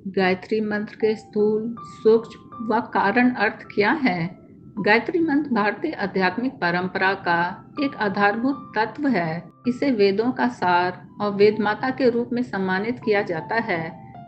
गायत्री मंत्र के स्थूल, सूक्ष्म व कारण अर्थ क्या है? गायत्री मंत्र भारतीय आध्यात्मिक परंपरा का एक आधारभूत तत्व है। इसे वेदों का सार और वेद माता के रूप में सम्मानित किया जाता है।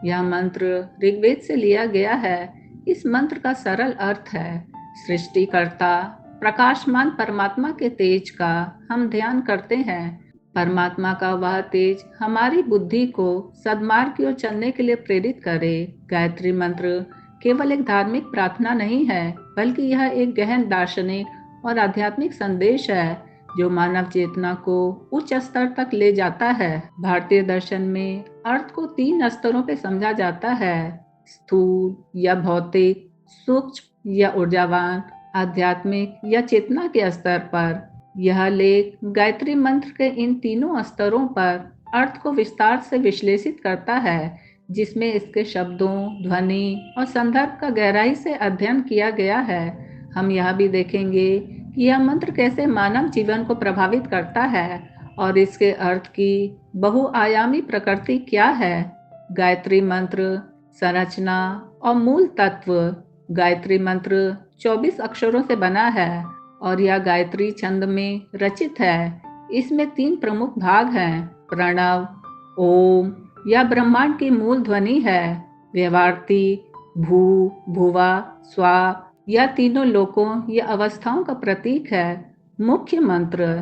यह मंत्र ऋग्वेद से लिया गया है। इस मंत्र का सरल अर्थ है, सृष्टिकर्ता प्रकाशमान परमात्मा के तेज का हम ध्यान करते हैं। परमात्मा का वह तेज हमारी बुद्धि को सद्मार्ग की ओर चलने के लिए प्रेरित करे। गायत्री मंत्र केवल एक धार्मिक प्रार्थना नहीं है, बल्कि यह एक गहन दार्शनिक और आध्यात्मिक संदेश है जो मानव चेतना को उच्च स्तर तक ले जाता है। भारतीय दर्शन में अर्थ को 3 स्तरों पर समझा जाता है: स्थूल या भौतिक, सूक्ष्म या ऊर्जावान, आध्यात्मिक या चेतना के स्तर पर। यह लेख गायत्री मंत्र के इन तीनों स्तरों पर अर्थ को विस्तार से विश्लेषित करता है, जिसमें इसके शब्दों, ध्वनि और संदर्भ का गहराई से अध्ययन किया गया है। हम यह भी देखेंगे कि यह मंत्र कैसे मानव जीवन को प्रभावित करता है और इसके अर्थ की बहुआयामी प्रकृति क्या है। गायत्री मंत्र संरचना और मूल तत्व। गायत्री मंत्र 24 अक्षरों से बना है और यह गायत्री छंद में रचित है। इसमें 3 प्रमुख भाग हैं: प्रणव, ओम या ब्रह्मांड की मूल ध्वनि है, व्यवार्थी, भू, भुवा, स्वा या तीनों लोकों या अवस्थाओं का प्रतीक है। मुख्य मंत्र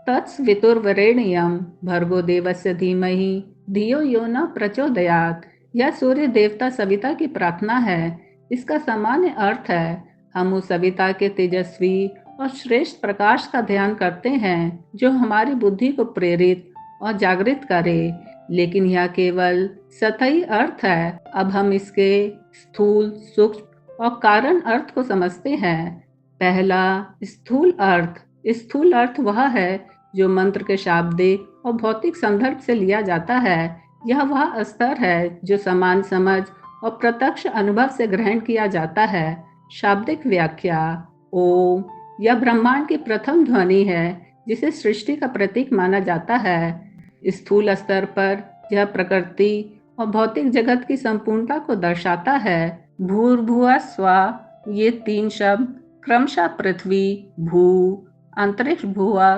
तत्सवितुर्वरेण्यं भर्गो देवस्य धीमहि धियो यो न प्रचोदयात्। यह सूर्य देवता सविता की प्रार्थना है। इसका सामान्य अर्थ है, हम उस सविता के तेजस्वी और श्रेष्ठ प्रकाश का ध्यान करते हैं जो हमारी बुद्धि को प्रेरित और जागृत करे। लेकिन यह केवल सतही अर्थ है। अब हम इसके स्थूल, सूक्ष्म और कारण अर्थ को समझते हैं। पहला, स्थूल अर्थ। स्थूल अर्थ वह है जो मंत्र के शाब्दिक और भौतिक संदर्भ से लिया जाता है। यह वह स्तर है जो समान समझ और प्रत्यक्ष अनुभव से ग्रहण किया जाता है। शाब्दिक व्याख्या: ओम यह ब्रह्मांड की प्रथम ध्वनि है जिसे सृष्टि का प्रतीक माना जाता है। स्थूल स्तर पर यह प्रकृति और भौतिक जगत की संपूर्णता को दर्शाता है। भूर्भुवः स्वः ये 3 शब्द क्रमशः पृथ्वी, भू, अंतरिक्ष भुवा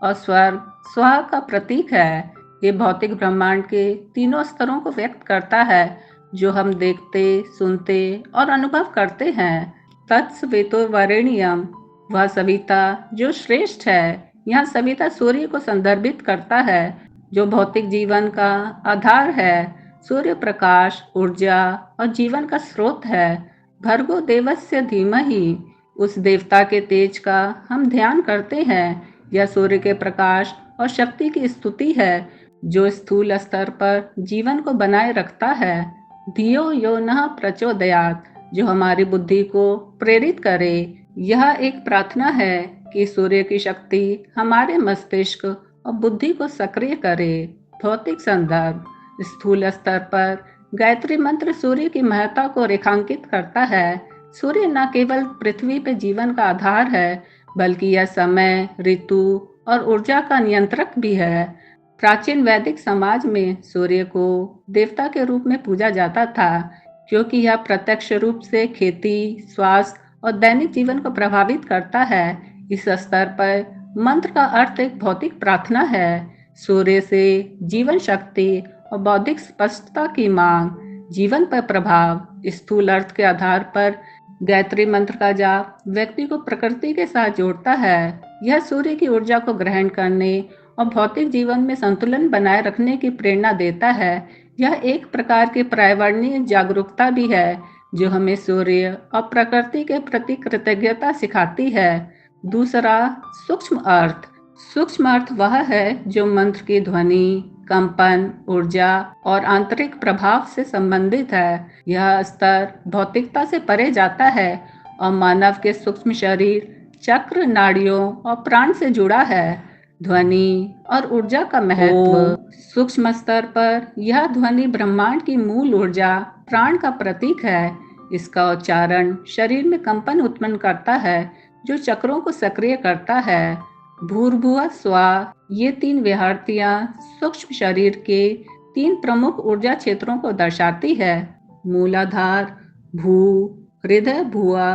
और स्वर्ग स्व का प्रतीक है। ये भौतिक ब्रह्मांड के तीनों स्तरों को व्यक्त करता है जो हम देखते, सुनते और अनुभव करते हैं। तत्सवितुर्वरेण्यं वह सविता जो श्रेष्ठ है। यहाँ सविता सूर्य को संदर्भित करता है जो भौतिक जीवन का आधार है। सूर्य प्रकाश, ऊर्जा और जीवन का स्रोत है। भर्गो देवस्य धीमहि उस देवता के तेज का हम ध्यान करते हैं। यह सूर्य के प्रकाश और शक्ति की स्तुति है जो स्थूल स्तर पर जीवन को बनाए रखता है। धियो यो नः प्रचोदयात् जो हमारी बुद्धि को प्रेरित करे। यह एक प्रार्थना है कि सूर्य की शक्ति हमारे मस्तिष्क और बुद्धि को सक्रिय करे। भौतिक संदर्भ: स्थूल स्तर पर गायत्री मंत्र सूर्य की महत्ता को रेखांकित करता है। सूर्य न केवल पृथ्वी पर जीवन का आधार है, बल्कि यह समय, ऋतु और ऊर्जा का नियंत्रक भी है। प्राचीन वैदिक समाज में सूर्य को देवता के रूप में पूजा जाता था, क्योंकि यह प्रत्यक्ष रूप से खेती, स्वास्थ्य और दैनिक जीवन को प्रभावित करता है। इस स्तर पर मंत्र का अर्थ एक भौतिक प्रार्थना है। सूर्य से जीवन शक्ति और बौद्धिक स्पष्टता की मांग। जीवन पर प्रभाव: स्थूल अर्थ के आधार पर गायत्री मंत्र का जाप व्यक्ति को प्रकृति के साथ जोड़ता है। यह सूर्य की ऊर्जा को ग्रहण करने और भौतिक जीवन में संतुलन बनाए रखने की प्रेरणा देता है। यह एक प्रकार की पर्यावरणीय जागरूकता भी है जो हमें सूर्य और प्रकृति के प्रति कृतज्ञता सिखाती है। दूसरा, सूक्ष्म अर्थ। सूक्ष्म अर्थ वह है जो मंत्र की ध्वनि, कंपन, ऊर्जा और आंतरिक प्रभाव से संबंधित है। यह स्तर भौतिकता से परे जाता है और मानव के सूक्ष्म शरीर, चक्र, नाड़ियों और प्राण से जुड़ा है। ध्वनि और ऊर्जा का महत्व: सूक्ष्म स्तर पर यह ध्वनि ब्रह्मांड की मूल ऊर्जा, प्राण का प्रतीक है। इसका उच्चारण शरीर में कंपन उत्पन्न करता है जो चक्रों को सक्रिय करता है। भूर्भुवः स्वः ये 3 विहर्तियां सूक्ष्म शरीर के 3 प्रमुख ऊर्जा क्षेत्रों को दर्शाती है। मूलाधार, भू, हृदय, भुआ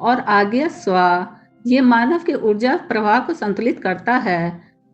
और आज्ञा स्वा ये मानव के ऊर्जा प्रवाह को संतुलित करता है।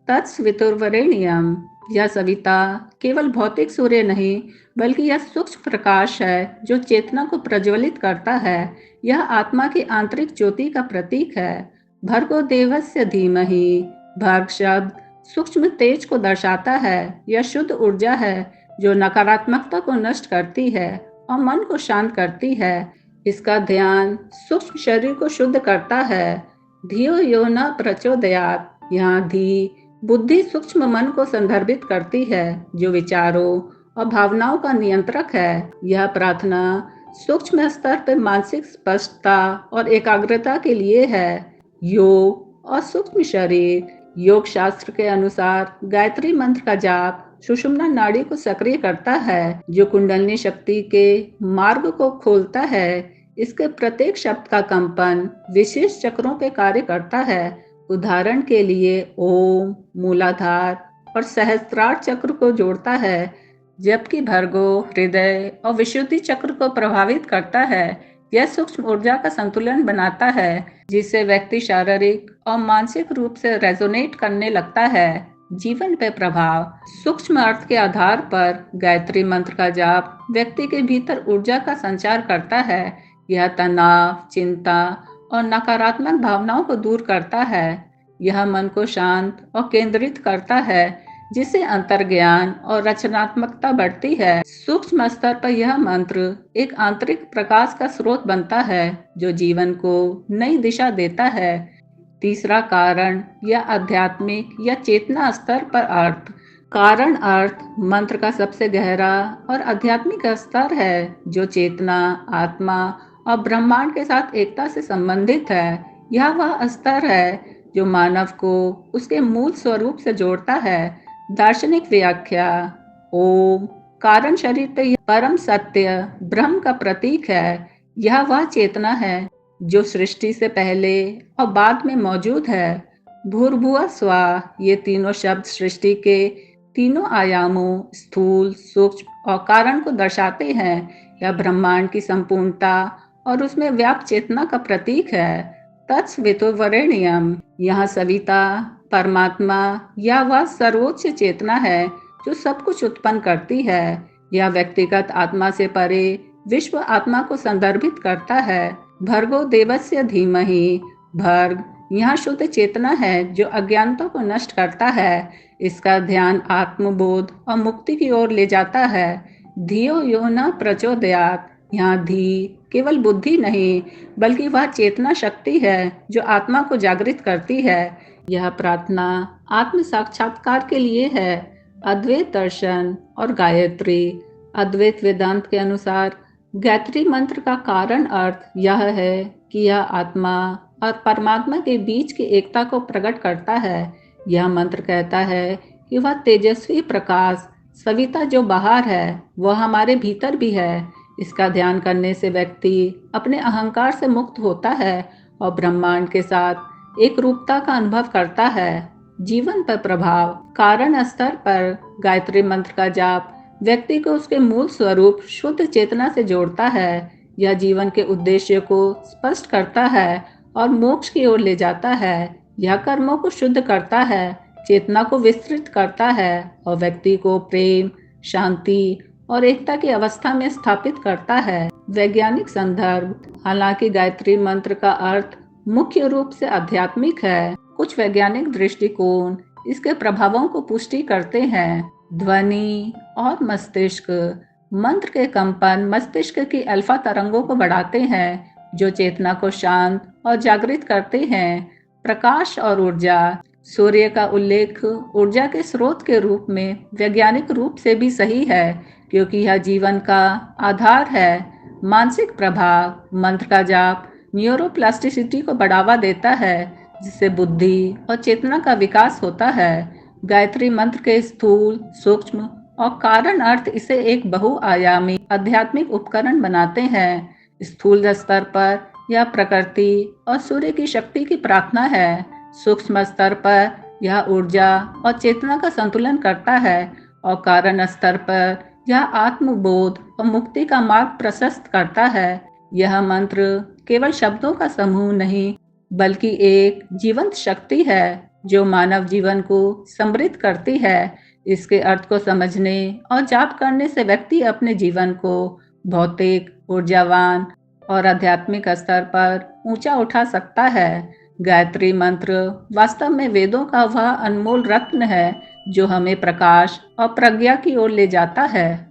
तत्सवितुर्वरेण्यम, यह सविता केवल भौतिक सूर्य नहीं बल्कि यह सूक्ष्म प्रकाश है जो चेतना को प्रज्वलित करता है। यह आत्मा की आंतरिक ज्योति का प्रतीक है। भर्गो देवस्य धीमहि, भर्ग शब्द सूक्ष्म तेज को दर्शाता है। यह शुद्ध ऊर्जा है जो नकारात्मकता को नष्ट करती है और मन को शांत करती है। इसका ध्यान सूक्ष्म शरीर को शुद्ध करता है। धियो यो न प्रचोदयात, यहाँ धी बुद्धि सूक्ष्म मन को संदर्भित करती है जो विचारों और भावनाओं का नियंत्रक है। यह प्रार्थना सूक्ष्म स्तर पर मानसिक स्पष्टता और एकाग्रता के लिए है। योग और सूक्ष्म शरीर, योग शास्त्र के अनुसार गायत्री मंत्र का जाप सुषुम्ना नाड़ी को सक्रिय करता है जो कुंडलिनी शक्ति के मार्ग को खोलता है। इसके प्रत्येक शब्द का कंपन विशेष चक्रों पे कार्य करता है। उदाहरण के लिए ओम मूलाधार और सहस्त्रार चक्र को जोड़ता है, जबकि भर्गो हृदय और विशुद्धि चक्र को प्रभावित करता है। यह सूक्ष्म ऊर्जा का संतुलन बनाता है जिससे व्यक्ति शारीरिक और मानसिक रूप से रेजोनेट करने लगता है। जीवन पे प्रभाव, सूक्ष्म अर्थ के आधार पर गायत्री मंत्र का जाप व्यक्ति के भीतर ऊर्जा का संचार करता है। यह तनाव, चिंता और नकारात्मक भावनाओं को दूर करता है। यह मन को शांत और केंद्रित करता है जिससे अंतर्ज्ञान और रचनात्मकता बढ़ती है। सूक्ष्म स्तर पर यह मंत्र एक आंतरिक प्रकाश का स्रोत बनता है जो जीवन को नई दिशा देता है। तीसरा कारण या आध्यात्मिक या चेतना स्तर पर अर्थ। कारण अर्थ मंत्र का सबसे गहरा और आध्यात्मिक स्तर है जो चेतना, आत्मा और ब्रह्मांड के साथ एकता से संबंधित है। यह वह स्तर है जो मानव को उसके मूल स्वरूप से जोड़ता है। दार्शनिक व्याख्या, ओम कारण शरीर पे परम सत्य ब्रह्म का प्रतीक है। यह वह चेतना है जो सृष्टि से पहले और बाद में मौजूद है। भूर्भुवः स्वः, ये तीनों शब्द सृष्टि के तीनों आयामों स्थूल, सूक्ष्म और कारण को दर्शाते हैं। यह ब्रह्मांड की संपूर्णता और उसमें व्याप्त चेतना का प्रतीक है। तत्सवितुर्वरेण्यम, यहाँ सविता परमात्मा या वह सर्वोच्च चेतना है जो सब कुछ उत्पन्न करती है। यह व्यक्तिगत आत्मा से परे विश्व आत्मा को संदर्भित करता है। भर्गो देवस्य धीमहि, भर्ग यहाँ शुद्ध चेतना है जो अज्ञानता को नष्ट करता है। इसका ध्यान आत्मबोध और मुक्ति की ओर ले जाता है। धियो यो न प्रचोदयात, यहाँ धी केवल बुद्धि नहीं बल्कि वह चेतना शक्ति है जो आत्मा को जागृत करती है। यह प्रार्थना आत्म साक्षात्कार के लिए है। अद्वैत दर्शन और गायत्री, अद्वैत वेदांत के अनुसार गायत्री मंत्र का कारण अर्थ यह है कि यह आत्मा और परमात्मा के बीच की एकता को प्रकट करता है। यह मंत्र कहता है कि वह तेजस्वी प्रकाश सविता जो बाहर है वह हमारे भीतर भी है। इसका ध्यान करने से व्यक्ति अपने अहंकार से मुक्त होता है और ब्रह्मांड के साथ एक रूपता का अनुभव करता है। जीवन पर प्रभाव, कारण स्तर पर गायत्री मंत्र का जाप व्यक्ति को उसके मूल स्वरूप शुद्ध चेतना से जोड़ता है। यह जीवन के उद्देश्य को स्पष्ट करता है और मोक्ष की ओर ले जाता है। यह कर्मों को शुद्ध करता है, चेतना को विस्तृत करता है और व्यक्ति को प्रेम, शांति और एकता की अवस्था में स्थापित करता है। वैज्ञानिक संदर्भ, हालांकि गायत्री मंत्र का अर्थ मुख्य रूप से आध्यात्मिक है, कुछ वैज्ञानिक दृष्टिकोण इसके प्रभावों को पुष्टि करते हैं। ध्वनि और मस्तिष्क, मंत्र के कंपन मस्तिष्क की अल्फा तरंगों को बढ़ाते हैं जो चेतना को शांत और जागृत करते हैं। प्रकाश और ऊर्जा, सूर्य का उल्लेख ऊर्जा के स्रोत के रूप में वैज्ञानिक रूप से भी सही है क्योंकि यह जीवन का आधार है। मानसिक प्रभाव, मंत्र का जाप न्यूरोप्लास्टिसिटी को बढ़ावा देता है जिससे बुद्धि और चेतना का विकास होता है। गायत्री मंत्र के स्थूल, सूक्ष्म और कारण अर्थ इसे एक बहुआयामी आध्यात्मिक उपकरण बनाते हैं। स्थूल स्तर पर यह प्रकृति और सूर्य की शक्ति की प्रार्थना है। सूक्ष्म स्तर पर यह ऊर्जा और चेतना का संतुलन करता है और कारण स्तर पर यह आत्मबोध और मुक्ति का मार्ग प्रशस्त करता है। यह मंत्र केवल शब्दों का समूह नहीं, बल्कि एक जीवंत शक्ति है जो मानव जीवन को समृद्ध करती है। इसके अर्थ को समझने और जाप करने से व्यक्ति अपने जीवन को भौतिक, ऊर्जावान और आध्यात्मिक स्तर पर ऊंचा उठा सकता है। गायत्री मंत्र वास्तव में वेदों का वह अनमोल रत्न है जो हमें प्रकाश और प्रज्ञा की ओर ले जाता है।